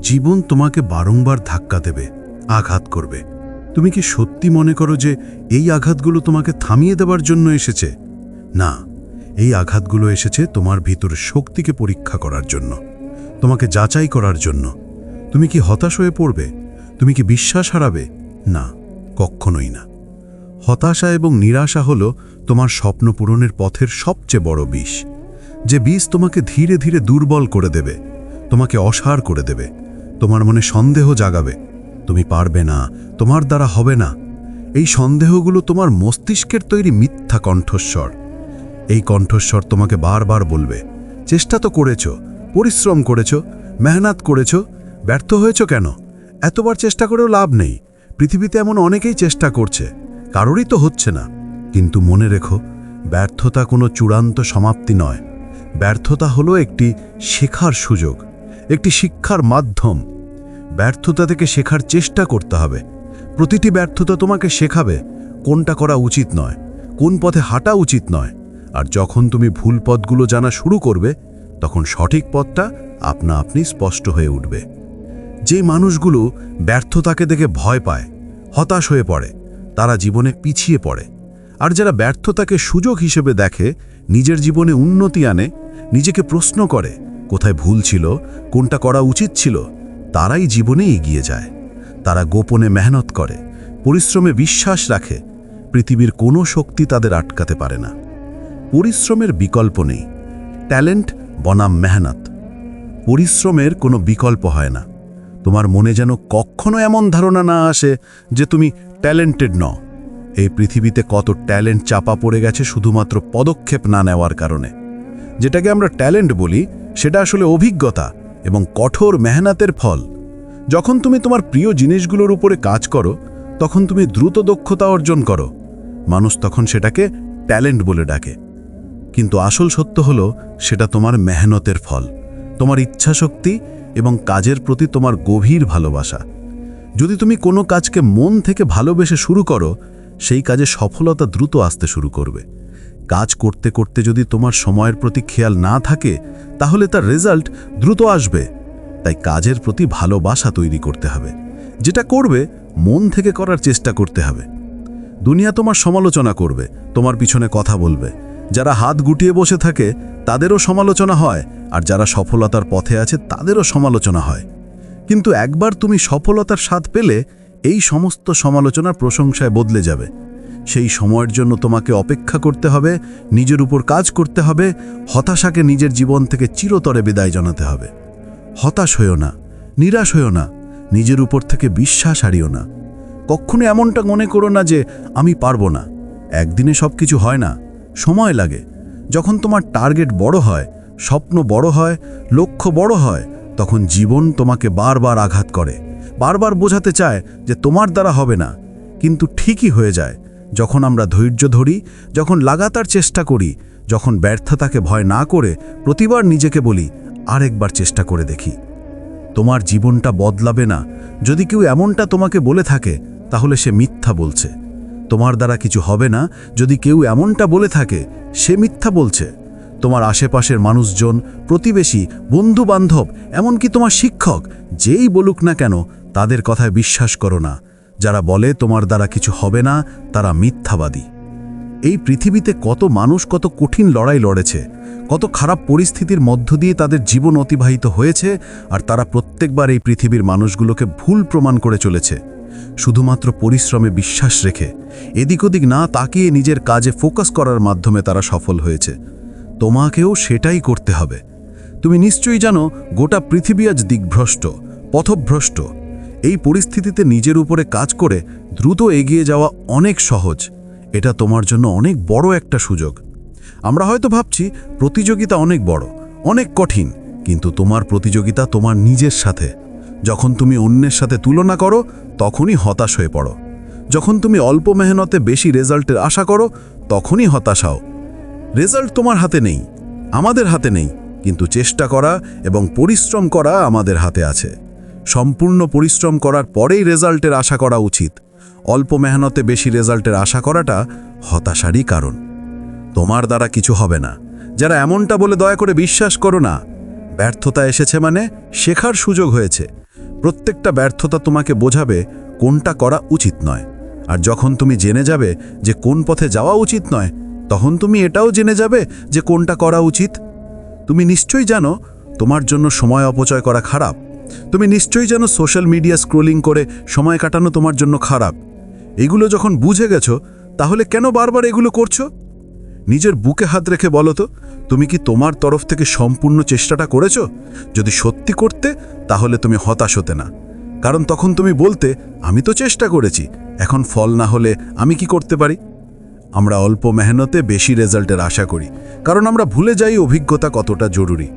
জীবন তোমাকে বারংবার ধাক্কা দেবে, আঘাত করবে। তুমি কি সত্যি মনে করো যে এই আঘাতগুলো তোমাকে থামিয়ে দেওয়ার জন্য এসেছে? না, এই আঘাতগুলো এসেছে তোমার ভিতরের শক্তিকে পরীক্ষা করার জন্য, তোমাকে যাচাই করার জন্য। তুমি কি হতাশ হয়ে পড়বে? তুমি কি বিশ্বাস হারাবে? না, কখনোই না। হতাশা এবং নিরাশা হলো তোমার স্বপ্ন পূরণের পথের সবচেয়ে বড় বিষ। যে বিষ তোমাকে ধীরে ধীরে দুর্বল করে দেবে, তোমাকে অসার করে দেবে, তোমার মনে সন্দেহ জাগাবে। তুমি পারবে না, তোমার দ্বারা হবে না। এই সন্দেহগুলো তোমার মস্তিষ্কের তৈরি মিথ্যা কণ্ঠস্বর। এই কণ্ঠস্বর তোমাকে বারবার বলবে, চেষ্টা তো করেছ, পরিশ্রম করেছ, মেহনত করেছ, ব্যর্থ হয়েছ কেন? এতবার চেষ্টা করেও লাভ নেই। পৃথিবীতে এমন অনেকেই চেষ্টা করছে, কারোরই তো হচ্ছে না। কিন্তু মনে রেখো, ব্যর্থতা কোনো চূড়ান্ত সমাপ্তি নয়। ব্যর্থতা হলো একটি শেখার সুযোগ, একটি শিক্ষার মাধ্যম। ব্যর্থতা থেকে শেখার চেষ্টা করতে হবে। প্রতিটি ব্যর্থতা তোমাকে শেখাবে কোনটা করা উচিত নয়, কোন পথে হাঁটা উচিত নয়। আর যখন তুমি ভুল পথগুলো জানা শুরু করবে, তখন সঠিক পথটা আপনা আপনি স্পষ্ট হয়ে উঠবে। যে মানুষগুলো ব্যর্থতাকে দেখে ভয় পায়, হতাশ হয়ে পড়ে, তারা জীবনে পিছিয়ে পড়ে। আর যারা ব্যর্থতাকে সুযোগ হিসেবে দেখে, নিজের জীবনে উন্নতি আনে, নিজেকে প্রশ্ন করে কোথায় ভুল ছিল, কোনটা করা উচিত ছিল, তারাই জীবনে এগিয়ে যায়। তারা গোপনে মেহনত করে, পরিশ্রমে বিশ্বাস রাখে। পৃথিবীর কোনো শক্তি তাদের আটকাতে পারে না। পরিশ্রমের বিকল্প নেই। ট্যালেন্ট বনাম মেহনত। পরিশ্রমের কোনো বিকল্প হয় না। তোমার মনে যেন কখনো এমন ধারণা না আসে যে তুমি ট্যালেন্টেড নও। এই পৃথিবীতে কত ট্যালেন্ট চাপা পড়ে গেছে শুধুমাত্র পদক্ষেপ না নেওয়ার কারণে। যেটাকে আমরা ট্যালেন্ট বলি, সেটা আসলে অভিজ্ঞতা এবং কঠোর মেহনতের ফল। যখন তুমি তোমার প্রিয় জিনিসগুলোর উপরে কাজ করো, তখন তুমি দ্রুত দক্ষতা অর্জন করো। মানুষ তখন সেটাকে ট্যালেন্ট বলে ডাকে। কিন্তু আসল সত্য হলো, সেটা তোমার মেহনতের ফল, তোমার ইচ্ছাশক্তি এবং কাজের প্রতি তোমার গভীর ভালোবাসা। যদি তুমি কোনো কাজকে মন থেকে ভালোবেসে শুরু করো, সেই কাজে সফলতা দ্রুত আসতে শুরু করবে। কাজ করতে করতে যদি তোমার সময়ের প্রতি খেয়াল না থাকে, তাহলে তার রেজাল্ট দ্রুত আসবে। তাই কাজের প্রতি ভালোবাসা তৈরি করতে হবে। যেটা করবে, মন থেকে করার চেষ্টা করতে হবে। দুনিয়া তোমার সমালোচনা করবে, তোমার পিছনে কথা বলবে। যারা হাত গুটিয়ে বসে থাকে, তাদেরও সমালোচনা হয়, আর যারা সফলতার পথে আছে, তাদেরও সমালোচনা হয়। কিন্তু একবার তুমি সফলতার স্বাদ পেলে, এই সমস্ত সমালোচনার প্রশংসায় বদলে যাবে। সেই সময়ের জন্য তোমাকে অপেক্ষা করতে হবে, নিজের উপর কাজ করতে হবে, হতাশাকে নিজের জীবন থেকে চিরতরে বিদায় জানাতে হবে। হতাশ হইও না, নিরাশ হইও না, নিজের উপর থেকে বিশ্বাস হারিও না। কখনো এমনটা মনে করো না যে আমি পারবো না। একদিনে সব কিছু হয় না, সময় লাগে। যখন তোমার টার্গেট বড় হয়, স্বপ্ন বড় হয়, লক্ষ্য বড় হয়, তখন জীবন তোমাকে বারবার আঘাত করে, বারবার বোঝাতে চায় যে তোমার দ্বারা হবে না। কিন্তু ঠিকই হয়ে যায় যখন আমরা ধৈর্য ধরি, যখন লাগাতার চেষ্টা করি, যখন ব্যর্থতাকে ভয় না করে প্রতিবার নিজেকে বলি, আরেকবার চেষ্টা করে দেখি। তোমার জীবনটা বদলাবে না যদি কেউ এমনটা তোমাকে বলে থাকে, তাহলে সে মিথ্যা বলছে। তোমার দ্বারা কিছু হবে না যদি কেউ এমনটা বলে থাকে, সে মিথ্যা বলছে। তোমার আশেপাশের মানুষজন, প্রতিবেশী, বন্ধু বান্ধব, এমনকি তোমার শিক্ষক, যেই বলুক না কেন, তাদের কথায় বিশ্বাস করো না। যারা বলে তোমার দ্বারা কিছু হবে না, তারা মিথ্যাবাদী। এই পৃথিবীতে কত মানুষ কত কঠিন লড়াই লড়েছে, কত খারাপ পরিস্থিতির মধ্য দিয়ে তাদের জীবন অতিবাহিত হয়েছে, আর তারা প্রত্যেকবার এই পৃথিবীর মানুষগুলোকে ভুল প্রমাণ করে চলেছে। শুধুমাত্র পরিশ্রমে বিশ্বাস রেখে, এদিক ওদিক না তাকিয়ে নিজের কাজে ফোকাস করার মাধ্যমে তারা সফল হয়েছে। তোমাকেও সেটাই করতে হবে। তুমি নিশ্চয়ই জানো, গোটা পৃথিবী আজ দিকভ্রষ্ট, পথভ্রষ্ট। এই পরিস্থিতিতে নিজের উপরে কাজ করে দ্রুত এগিয়ে যাওয়া অনেক সহজ। এটা তোমার জন্য অনেক বড় একটা সুযোগ। আমরা হয়তো ভাবছি প্রতিযোগিতা অনেক বড়, অনেক কঠিন, কিন্তু তোমার প্রতিযোগিতা তোমার নিজের সাথে। যখন তুমি অন্যের সাথে তুলনা করো, তখনই হতাশ হয়ে পড়ো। যখন তুমি অল্প মেহনতে বেশি রেজাল্টের আশা করো, তখনই হতাশ হও। রেজাল্ট তোমার হাতে নেই, আমাদের হাতে নেই, কিন্তু চেষ্টা করা এবং পরিশ্রম করা আমাদের হাতে আছে। সম্পূর্ণ পরিশ্রম করার পরেই রেজাল্টের আশা করা উচিত। অল্প মেহনতে বেশি রেজাল্টের আশা করাটা হতাশারই কারণ। তোমার দ্বারা কিছু হবে না। যারা এমনটা বলে, দয়া করে বিশ্বাস করো না। ব্যর্থতা এসেছে মানে শেখার সুযোগ হয়েছে। প্রত্যেকটা ব্যর্থতা তোমাকে বোঝাবে কোনটা করা উচিত নয়। আর যখন তুমি জেনে যাবে যে কোন পথে যাওয়া উচিত নয়, তখন তুমি এটাও জেনে যাবে যে কোনটা করা উচিত। তুমি নিশ্চয়ই জানো তোমার জন্য সময় অপচয় করা খারাপ। তুমি নিশ্চয়ই জানো সোশ্যাল মিডিয়া স্ক্রোলিং করে সময় কাটানো তোমার জন্য খারাপ। এগুলো যখন বুঝে গেছো, তাহলে কেন বারবার এগুলো করছো? নিজের বুকে হাত রেখে বলো তো, তুমি কি তোমার তরফ থেকে সম্পূর্ণ চেষ্টাটা করেছো? যদি সত্যি করতে, তাহলে তুমি হতাশ হতে না। কারণ তখন তুমি বলতে, আমি তো চেষ্টা করেছি, এখন ফল না হলে আমি কি করতে পারি? আমরা অল্প মেহনতে বেশি রেজাল্টের আশা করি, কারণ আমরা ভুলে যাই অভিজ্ঞতা কতটা জরুরি।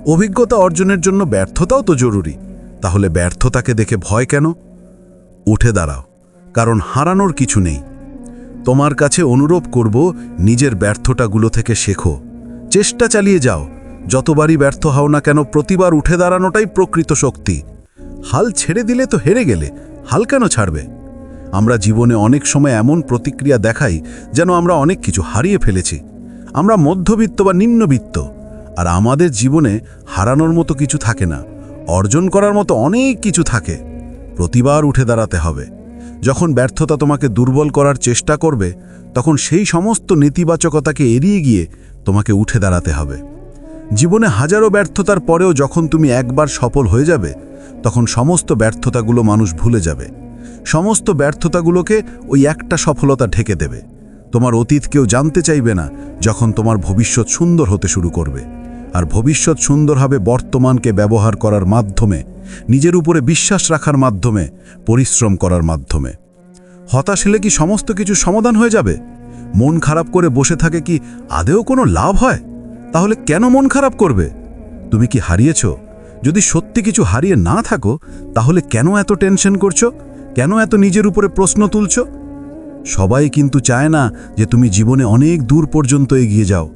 অভিজ্ঞতা অর্জনের জন্য ব্যর্থতাও তো জরুরি। তাহলে ব্যর্থতাকে দেখে ভয় কেন? উঠে দাঁড়াও, কারণ হারানোর কিছু নেই। তোমার কাছে অনুরোধ করব, নিজের ব্যর্থতাগুলো থেকে শেখো, চেষ্টা চালিয়ে যাও। যতবারই ব্যর্থ হও না কেন, প্রতিবার উঠে দাঁড়ানোটাই প্রকৃত শক্তি। হাল ছেড়ে দিলে তো হেরে গেলে, হাল কেন ছাড়বে? আমরা জীবনে অনেক সময় এমন প্রতিক্রিয়া দেখাই যেন আমরা অনেক কিছু হারিয়ে ফেলেছি। আমরা মধ্যবিত্ত বা নিম্নবিত্ত, আর আমাদের জীবনে হারানোর মতো কিছু থাকে না, অর্জন করার মতো অনেক কিছু থাকে। প্রতিবার উঠে দাঁড়াতে হবে। যখন ব্যর্থতা তোমাকে দুর্বল করার চেষ্টা করবে, তখন সেই সমস্ত নেতিবাচকতাকে এড়িয়ে গিয়ে তোমাকে উঠে দাঁড়াতে হবে। জীবনে হাজারো ব্যর্থতার পরেও যখন তুমি একবার সফল হয়ে যাবে, তখন সমস্ত ব্যর্থতাগুলো মানুষ ভুলে যাবে। সমস্ত ব্যর্থতাগুলোকে ওই একটা সফলতা ঢেকে দেবে। তোমার অতীত কেউ জানতে চাইবে না, যখন তোমার ভবিষ্যৎ সুন্দর হতে শুরু করবে। আর ভবিষ্যৎ সুন্দর হবে বর্তমানকে ব্যবহার করার মাধ্যমে, নিজের উপরে বিশ্বাস রাখার মাধ্যমে, পরিশ্রম করার মাধ্যমে। হতাশ হলে কি সমস্ত কিছু সমাধান হয়ে যাবে? মন খারাপ করে বসে থাকে কি আদেও কোনো লাভ হয়? তাহলে কেন মন খারাপ করবে? তুমি কি হারিয়েছ? যদি সত্যি কিছু হারিয়ে না থাকো, তাহলে কেন এত টেনশন করছো? কেন এত নিজের উপরে প্রশ্ন তুলছো? সবাই কিন্তু চায় না যে তুমি জীবনে অনেক দূর পর্যন্ত এগিয়ে যাও।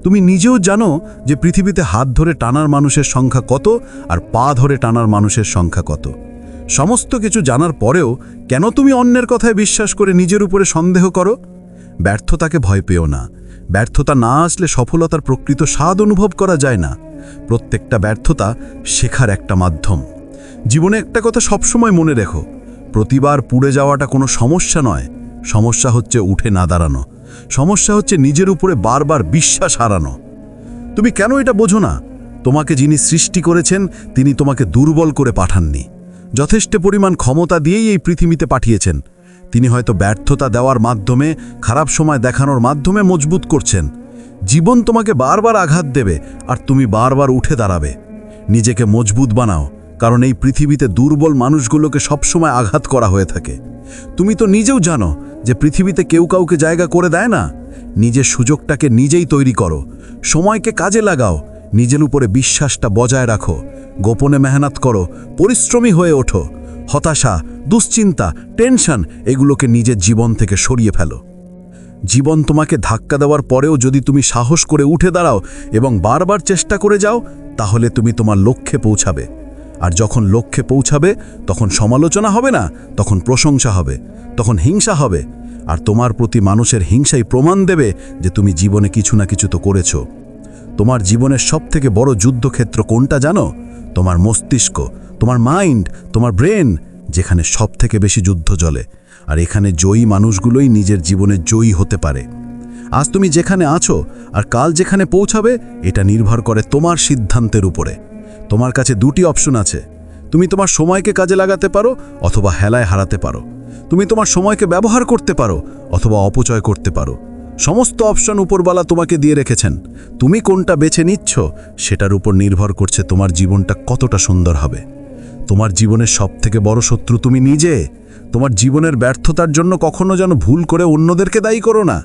তুমি নিজেও জানো যে পৃথিবীতে হাত ধরে টানার মানুষের সংখ্যা কত, আর পা ধরে টানার মানুষের সংখ্যা কত। সমস্ত কিছু জানার পরেও কেন তুমি অন্যের কথায় বিশ্বাস করে নিজের উপরে সন্দেহ করো? ব্যর্থতাকে ভয় পেও না। ব্যর্থতা না আসলে সফলতার প্রকৃত স্বাদ অনুভব করা যায় না। প্রত্যেকটা ব্যর্থতা শেখার একটা মাধ্যম। জীবনে একটা কথা সবসময় মনে রেখো, প্রতিবার পুড়ে যাওয়াটা কোনো সমস্যা নয়। সমস্যা হচ্ছে উঠে না দাঁড়ানো। সমস্যা হচ্ছে নিজের উপরে বারবার বিশ্বাস হারানো। তুমি কেন এটা বোঝো না? তোমাকে যিনি সৃষ্টি করেছেন, তিনি তোমাকে দুর্বল করে পাঠাননি। যথেষ্ট পরিমাণ ক্ষমতা দিয়েই এই পৃথিবীতে পাঠিয়েছেন। তিনি হয়তো ব্যর্থতা দেওয়ার মাধ্যমে, খারাপ সময় দেখানোর মাধ্যমে মজবুত করছেন। জীবন তোমাকে বারবার আঘাত দেবে, আর তুমি বারবার উঠে দাঁড়াবে। নিজেকে মজবুত বানাও, কারণ এই পৃথিবীতে দুর্বল মানুষগুলোকে সবসময় আঘাত করা হয়ে থাকে। তুমি তো নিজেও জানো যে পৃথিবীতে কেউ কাউকে জায়গা করে দেয় না। নিজের সুযোগটাকে নিজেই তৈরি করো, সময়কে কাজে লাগাও, নিজের উপরে বিশ্বাসটা বজায় রাখো, গোপনে মেহনত করো, পরিশ্রমী হয়ে ওঠো। হতাশা, দুশ্চিন্তা, টেনশন এগুলোকে নিজের জীবন থেকে সরিয়ে ফেলো। জীবন তোমাকে ধাক্কা দেওয়ার পরেও যদি তুমি সাহস করে উঠে দাঁড়াও এবং বারবার চেষ্টা করে যাও, তাহলে তুমি তোমার লক্ষ্যে পৌঁছাবে। আর যখন লক্ষ্যে পৌঁছাবে, তখন সমালোচনা হবে না, তখন প্রশংসা হবে, তখন হিংসা হবে। আর তোমার প্রতি মানুষের হিংসাই প্রমাণ দেবে যে তুমি জীবনে কিছু না কিছু তো করেছো। তোমার জীবনের সবথেকে বড় যুদ্ধক্ষেত্র কোনটা জানো? তোমার মস্তিষ্ক, তোমার মাইন্ড, তোমার ব্রেন, যেখানে সবথেকে বেশি যুদ্ধ চলে। আর এখানে জয়ী মানুষগুলোই নিজের জীবনে জয়ী হতে পারে। আজ তুমি যেখানে আছো আর কাল যেখানে পৌঁছাবে, এটা নির্ভর করে তোমার সিদ্ধান্তের উপরে। তোমার কাছে দুটি অপশন আছে। তুমি তোমার সময়কে কাজে লাগাতে পারো, অথবা হেলায় হারাতে পারো। তুমি তোমার সময়কে ব্যবহার করতে পারো, অথবা অপচয় করতে পারো। সমস্ত অপশন উপরওয়ালা তোমাকে দিয়ে রেখেছেন। তুমি কোনটা বেছে নিচ্ছ, সেটার উপর নির্ভর করছে তোমার জীবনটা কতটা সুন্দর হবে। তোমার জীবনের সবথেকে বড় শত্রু তুমি নিজে। তোমার জীবনের ব্যর্থতার জন্য কখনো যেন ভুল করে অন্যদেরকে দায়ী করো না।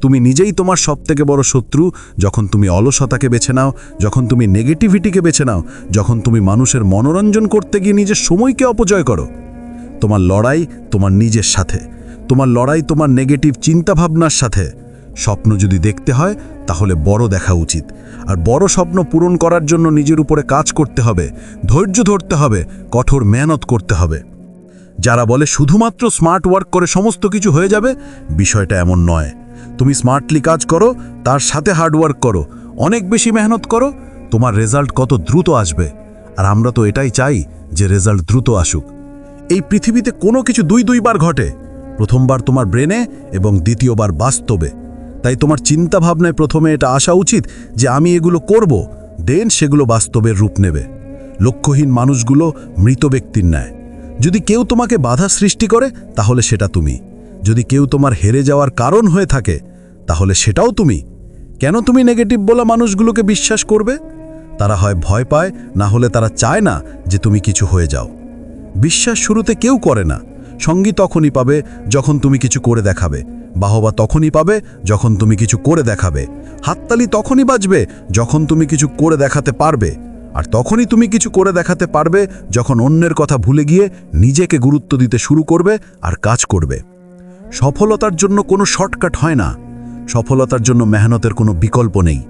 তুমি নিজেই তোমার সবথেকে বড় শত্রু। যখন তুমি অলসতাকে বেছে নাও, যখন তুমি নেগেটিভিটিকে বেছে নাও, যখন তুমি মানুষের মনোরঞ্জন করতে গিয়ে নিজের সময়কে অপচয় করো। তোমার লড়াই তোমার নিজের সাথে। তোমার লড়াই তোমার নেগেটিভ চিন্তাভাবনার সাথে। স্বপ্ন যদি দেখতে হয়, তাহলে বড় দেখা উচিত। আর বড় স্বপ্ন পূরণ করার জন্য নিজের উপরে কাজ করতে হবে, ধৈর্য ধরতে হবে, কঠোর মেহনত করতে হবে। যারা বলে শুধুমাত্র স্মার্ট ওয়ার্ক করে সমস্ত কিছু হয়ে যাবে, বিষয়টা এমন নয়। তুমি স্মার্টলি কাজ করো, তার সাথে হার্ডওয়ার্ক করো, অনেক বেশি মেহনত করো, তোমার রেজাল্ট কত দ্রুত আসবে। আর আমরা তো এটাই চাই যে রেজাল্ট দ্রুত আসুক। এই পৃথিবীতে কোনো কিছু দুইবার ঘটে, প্রথমবার তোমার ব্রেনে এবং দ্বিতীয়বার বাস্তবে। তাই তোমার চিন্তা ভাবনায় প্রথমে এটা আসা উচিত যে আমি এগুলো করব, দেন সেগুলো বাস্তবের রূপ নেবে। লক্ষ্যহীন মানুষগুলো মৃত ব্যক্তির ন্যায়। যদি কেউ তোমাকে বাধা সৃষ্টি করে তাহলে সেটা তুমি। যদি কেউ তোমার হেরে যাওয়ার কারণ হয়ে থাকে তাহলে সেটাও তুমি। কেন তুমি নেগেটিভ বলা মানুষগুলোকে বিশ্বাস করবে? তারা হয় ভয় পায়, না হলে তারা চায় না যে তুমি কিছু হয়ে যাও। বিশ্বাস শুরুতে কেউ করে না। সঙ্গী তখনই পাবে যখন তুমি কিছু করে দেখাবে, বাহবা তখনই পাবে যখন তুমি কিছু করে দেখাবে, হাততালি তখনই বাজবে যখন তুমি কিছু করে দেখাতে পারবে, আর তখনই তুমি কিছু করে দেখাতে পারবে যখন অন্যের কথা ভুলে গিয়ে নিজেকে গুরুত্ব দিতে শুরু করবে আর কাজ করবে। সফলতার জন্য কোনো শর্টকাট হয় না, সফলতার জন্য মেহনতের কোনো বিকল্প নেই।